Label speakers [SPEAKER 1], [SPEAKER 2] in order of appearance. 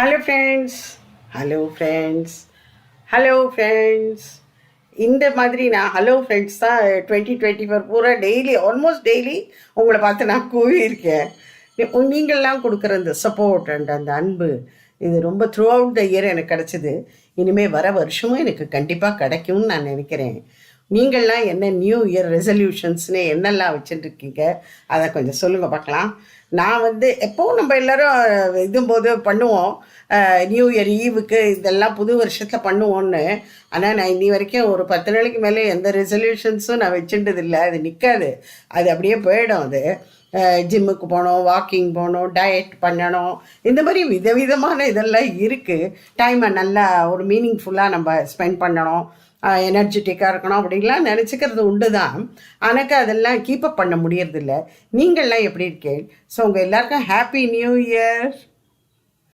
[SPEAKER 1] Hello friends hello friends hello friends இந்த மாதிரி நான் ஹலோ ஃப்ரெண்ட்ஸ் தான் 2024 பூரா டெய்லி ஆல்மோஸ்ட் டெய்லி உங்களை பார்த்து நான் கூறியிருக்கேன். நீங்கள்லாம் கொடுக்குற இந்த சப்போர்ட் அண்ட் அந்த அன்பு இது ரொம்ப த்ரூ அவுட் த இயர் எனக்கு கிடச்சிது. இனிமேல் வர வருஷமும் எனக்கு கண்டிப்பாக கிடைக்கும்னு நான் நினைக்கிறேன். நீங்கள்லாம் என்ன நியூ இயர் ரெசல்யூஷன்ஸ்னு என்னெல்லாம் வச்சுட்டுருக்கீங்க அதை கொஞ்சம் சொல்லுங்கள் பார்க்கலாம். நான் எப்போவும் நம்ம எல்லோரும் இதும்போது பண்ணுவோம், நியூ இயர் ஈவுக்கு இதெல்லாம் புது வருஷத்தில் பண்ணுவோன்னு. ஆனால் நான் இன்னி வரைக்கும் ஒரு 10 நாளைக்கு மேலே எந்த ரெசல்யூஷன்ஸும் நான் வச்சுட்டதில்லை. அது நிற்காது, அது அப்படியே போயிடும். அது ஜிம்முக்கு போகணும், வாக்கிங் போகணும், டயட் பண்ணணும், இந்த மாதிரி விதவிதமான இதெல்லாம் இருக்குது. டைமை நல்லா ஒரு மீனிங்ஃபுல்லாக நம்ம ஸ்பெண்ட் பண்ணணும், எனர்ஜெட்டிக்காக இருக்கணும் அப்படின்லாம் நினச்சிக்கிறது உண்டு தான். எனக்கு அதெல்லாம் கீப்பப் பண்ண முடியறதில்ல. நீங்கள்லாம் எப்படி இருக்கீங்க? ஸோ உங்கள் எல்லாருக்கும் ஹாப்பி நியூ இயர்.